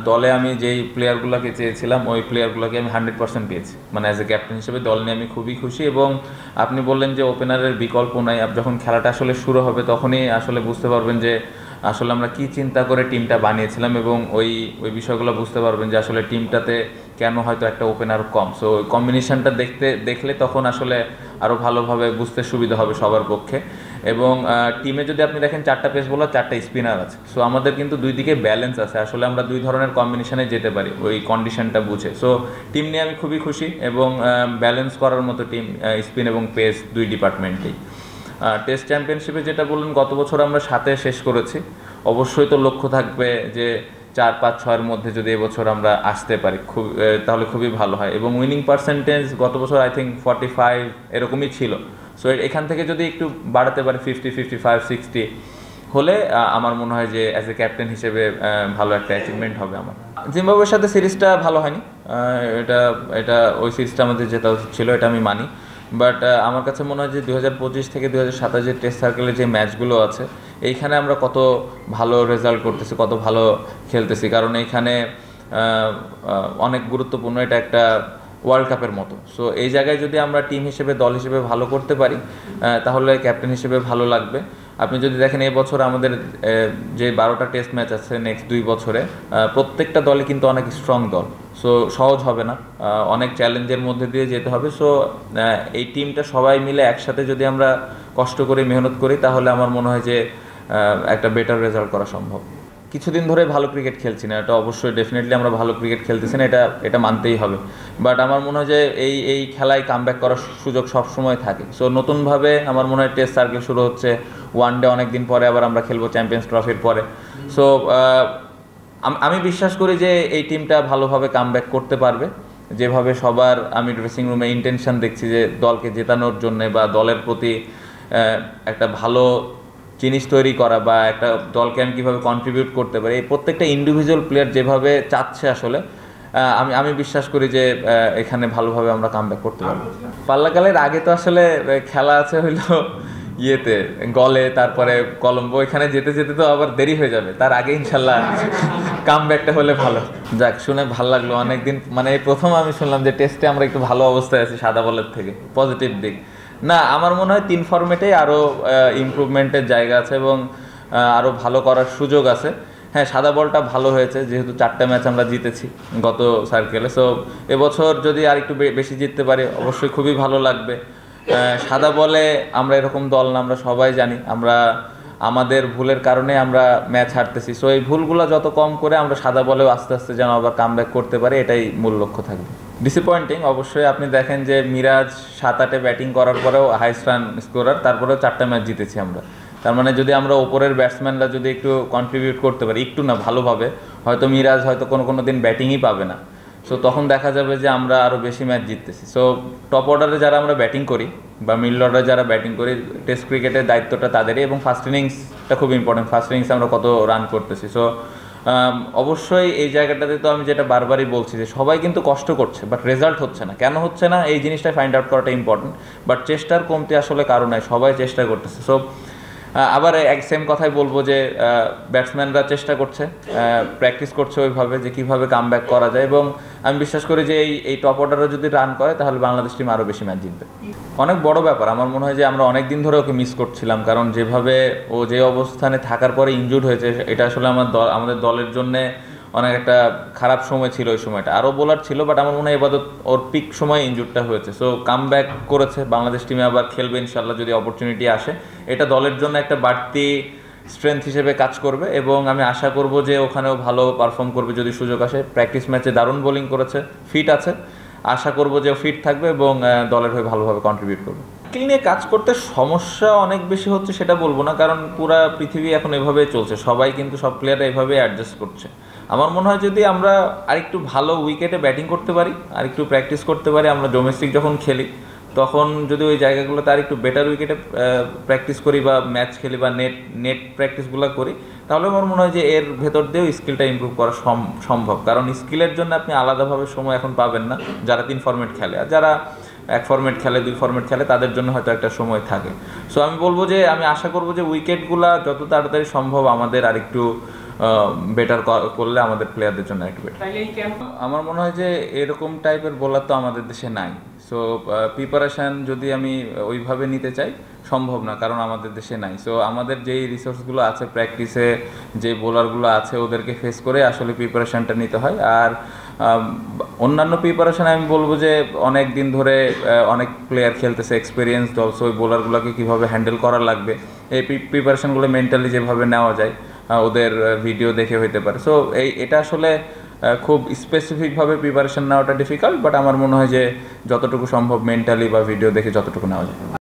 দলে আমি যেই প্লেয়ারগুলোকে চেয়েছিলাম ওই প্লেয়ারগুলোকে আমি 100% পেয়েছি, মানে অ্যাজ এ ক্যাপ্টেন হিসেবে দল নিয়ে আমি খুবই খুশি। এবং আপনি বললেন যে ওপেনারের বিকল্প নাই, যখন খেলাটা আসলে শুরু হবে তখনই আসলে বুঝতে পারবেন যে আসলে আমরা কি চিন্তা করে টিমটা বানিয়েছিলাম, এবং ওই ওই বিষয়গুলো বুঝতে পারবেন যে আসলে টিমটাতে কেন হয়তো একটা ওপেনার কম। সো ওই কম্বিনেশনটা দেখলে তখন আসলে আরও ভালোভাবে বুঝতে সুবিধা হবে সবার পক্ষে। এবং টিমে যদি আপনি দেখেন 4টা পেস বোলার 4টা স্পিনার আছে, সো আমাদের কিন্তু দুই দিকে ব্যালেন্স আছে, আসলে আমরা দুই ধরনের কম্বিনেশনে যেতে পারি ওই কন্ডিশনটা বুঝে। সো টিম নিয়ে আমি খুবই খুশি, এবং ব্যালেন্স করার মতো টিম, স্পিন এবং পেস দুই ডিপার্টমেন্টেই। টেস্ট চ্যাম্পিয়নশিপে যেটা বললেন, গত বছর আমরা 7-এ শেষ করেছি। অবশ্যই তো লক্ষ্য থাকবে যে 4-5-6-এর মধ্যে যদি এবছর আমরা আসতে পারি তাহলে খুবই ভালো হয়। এবং উইনিং পার্সেন্টেজ গত বছর আই থিঙ্ক 45 এরকমই ছিল। সো এখান থেকে যদি একটু বাড়াতে পারি 50, 55, 60 হলে আমার মনে হয় যে অ্যাজ এ ক্যাপ্টেন হিসেবে ভালো একটা অ্যাচিভমেন্ট হবে আমার। জিম্বাবুয়ের সাথে সিরিজটা ভালো হয়নি, এটা এটা ওই সিরিজটা আমাদের জেতা উচিত ছিল, এটা আমি মানি। বাট আমার কাছে মনে হয় যে 2025 থেকে 2027 যে টেস্ট সার্কেলের যে ম্যাচগুলো আছে এইখানে আমরা কত ভালো রেজাল্ট করতেছি, কত ভালো খেলতেছি। কারণ এইখানে অনেক গুরুত্বপূর্ণ, এটা একটা ওয়ার্ল্ড কাপের মতো। সো এই জায়গায় যদি আমরা টিম হিসেবে দল হিসেবে ভালো করতে পারি তাহলে ক্যাপ্টেন হিসেবে ভালো লাগবে। আপনি যদি দেখেন এই বছর আমাদের যে 12টা টেস্ট ম্যাচ আছে নেক্সট 2 বছরে, প্রত্যেকটা দলে কিন্তু অনেক স্ট্রং দল। সো সহজ হবে না, অনেক চ্যালেঞ্জের মধ্যে দিয়ে যেতে হবে। সো এই টিমটা সবাই মিলে একসাথে যদি আমরা কষ্ট করি, মেহনত করি, তাহলে আমার মনে হয় যে একটা বেটার রেজাল্ট করা সম্ভব। কিছুদিন ধরে ভালো ক্রিকেট খেলছি না, এটা অবশ্যই ডেফিনেটলি আমরা ভালো ক্রিকেট খেলতেছি না, এটা মানতেই হবে। বাট আমার মনে হয় যে এই খেলায় কামব্যাক করার সুযোগ সবসময় থাকে। সো নতুনভাবে আমার মনে হয় টেস্ট সার্কেল শুরু হচ্ছে, ওয়ান ডে অনেক দিন পরে আবার আমরা খেলবো চ্যাম্পিয়ন্স ট্রফির পরে। সো আমি বিশ্বাস করি যে এই টিমটা ভালোভাবে কামব্যাক করতে পারবে। যেভাবে সবার আমি ড্রেসিং রুমে ইন্টেনশন দেখছি যে দলকে জেতানোর জন্যে বা দলের প্রতি একটা ভালো জিনিস তৈরি করা বা একটা দলকে আমি কীভাবে কন্ট্রিবিউট করতে পারি, এই প্রত্যেকটা ইন্ডিভিজুয়াল প্লেয়ার যেভাবে চাচ্ছে আসলে আমি বিশ্বাস করি যে এখানে ভালোভাবে আমরা কামব্যাক করতে পারবো। পাল্লাকালের আগে তো আসলে খেলা আছে হইলো ইয়েতে গলে, তারপরে কলম্বো, এখানে যেতে যেতে তো আবার দেরি হয়ে যাবে, তার আগে ইনশাল্লাহ কামব্যাকটা হলে ভালো। যাক, শুনে ভালো লাগলো। অনেকদিন মানে এই প্রথম আমি শুনলাম যে টেস্টে আমরা একটু ভালো অবস্থায় আছি সাদা বলের থেকে, পজিটিভ দিক। না, আমার মনে হয় 3 ফরম্যাটেই আরও ইমপ্রুভমেন্টের জায়গা আছে এবং আরও ভালো করার সুযোগ আছে। হ্যাঁ, সাদা বলটা ভালো হয়েছে যেহেতু 4টা ম্যাচ আমরা জিতেছি গত সার্কেলে। সো এবছর যদি আর একটু বেশি জিততে পারি অবশ্যই খুবই ভালো লাগবে। সাদা বলে আমরা এরকম দল না, আমরা সবাই জানি আমরা আমাদের ভুলের কারণে আমরা ম্যাচ হারতেছি। সো এই ভুলগুলো যত কম করে আমরা সাদা বলেও আস্তে আস্তে যেন আবার কামব্যাক করতে পারি, এটাই মূল লক্ষ্য থাকবে। ডিসঅ্যাপয়েন্টিং অবশ্যই, আপনি দেখেন যে মিরাজ 7-8-এ ব্যাটিং করার পরেও হাইস্ট রান স্কোরার, তারপরেও 4টা ম্যাচ জিতেছি আমরা। তার মানে যদি আমরা ওপরের ব্যাটসম্যানরা যদি একটু কন্ট্রিবিউট করতে পারি, একটু না ভালোভাবে, হয়তো মিরাজ হয়তো কোনো দিন ব্যাটিংই পাবে না। সো তখন দেখা যাবে যে আমরা আরও বেশি ম্যাচ জিততেছি। সো টপ অর্ডারে যারা আমরা ব্যাটিং করি বা মিডল অর্ডারে যারা ব্যাটিং করি, টেস্ট ক্রিকেটের দায়িত্বটা তাদেরই, এবং ফার্স্ট ইনিংসটা খুব ইম্পর্টেন্ট। ফার্স্ট ইনিংস আমরা কত রান করতেছি। সো অবশ্যই এই জায়গাটাতে তো আমি যেটা বারবারই বলছি যে সবাই কিন্তু কষ্ট করছে, বাট রেজাল্ট হচ্ছে না। কেন হচ্ছে না এই জিনিসটা ফাইন্ড আউট করাটা ইম্পর্টেন্ট। বাট চেষ্টার কমতি আসলে কারণ নাই, সবাই চেষ্টা করতেছে। সো আবার সেম কথাই বলবো যে ব্যাটসম্যানরা চেষ্টা করছে, প্র্যাকটিস করছে ওইভাবে যে কীভাবে কামব্যাক করা যায়, এবং আমি বিশ্বাস করি যে এই টপ অর্ডারে যদি রান করে তাহলে বাংলাদেশ টিম আরও বেশি ম্যাচ জিতবে। অনেক বড় ব্যাপার, আমার মনে হয় যে আমরা অনেক দিন ধরে ওকে মিস করছিলাম, কারণ যেভাবে ও যে অবস্থানে থাকার পরে ইনজুর্ড হয়েছে, এটা আসলে আমাদের দলের জন্যে অনেক একটা খারাপ সময় ছিল ওই সময়টা। আরও বোলার ছিল, বাট আমার মনে হয় এবার ওর পিক সময় ইনজুরটা হয়েছে। সো কামব্যাক করেছে, বাংলাদেশ টিমে আবার খেলবে ইনশাল্লাহ যদি অপরচুনিটি আসে। এটা দলের জন্য একটা বাড়তি স্ট্রেংথ হিসেবে কাজ করবে, এবং আমি আশা করব যে ওখানেও ভালো পারফর্ম করবে যদি সুযোগ আসে। প্র্যাকটিস ম্যাচে দারুণ বোলিং করেছে, ফিট আছে, আশা করব যে ফিট থাকবে এবং দলের হয়ে ভালোভাবে কন্ট্রিবিউট করবে। স্কিল নিয়ে কাজ করতে সমস্যা অনেক বেশি হচ্ছে সেটা বলবো না, কারণ পুরা পৃথিবী এখন এভাবেই চলছে, সবাই কিন্তু সব প্লেয়াররা এভাবেই অ্যাডজাস্ট করছে। আমার মনে হয় যদি আমরা আরেকটু ভালো উইকেটে ব্যাটিং করতে পারি, আরেকটু প্র্যাকটিস করতে পারি, আমরা ডোমেস্টিক যখন খেলি তখন যদি ওই জায়গাগুলোতে আরেকটু বেটার উইকেটে প্র্যাকটিস করি বা ম্যাচ খেলি বা নেট প্র্যাকটিসগুলো করি, তাহলে আমার মনে হয় যে এর ভেতর দিয়েও স্কিলটা ইমপ্রুভ করা সম্ভব। কারণ স্কিলের জন্য আপনি আলাদাভাবে সময় এখন পাবেন না যারা 3 ফরম্যাট খেলে, আর যারা 1 ফরম্যাট খেলে 2 ফরম্যাট খেলে তাদের জন্য হয়তো একটা সময় থাকে। সো আমি বলবো যে আমি আশা করবো যে উইকেটগুলো যত তাড়াতাড়ি সম্ভব আমাদের আরেকটু বেটার করলে আমাদের প্লেয়ারদের জন্য একটু বেটার। আমার মনে হয় যে এরকম টাইপের বোলার তো আমাদের দেশে নাই। সো প্রিপারেশান যদি আমি ওইভাবে নিতে চাই সম্ভব না, কারণ আমাদের দেশে নাই। সো আমাদের যেই রিসোর্সগুলো আছে প্র্যাকটিসে, যে বোলারগুলো আছে ওদেরকে ফেস করে আসলে প্রিপারেশানটা নিতে হয়। আর অন্যান্য প্রিপারেশান আমি বলবো যে অনেক দিন ধরে অনেক প্লেয়ার খেলতেছে, এক্সপিরিয়েন্স অলসো, ওই বোলারগুলোকে কীভাবে হ্যান্ডেল করা লাগবে এই প্রিপারেশানগুলো মেন্টালি যেভাবে নেওয়া যায় ওদের ভিডিও দেখে হইতে পারে। সো এটা আসলে খুব স্পেসিফিকভাবে প্রিপারেশান নেওয়াটা ডিফিকাল্ট, বাট আমার মনে হয় যে যতটুকু সম্ভব মেন্টালি বা ভিডিও দেখে যতটুকু নেওয়া যায়।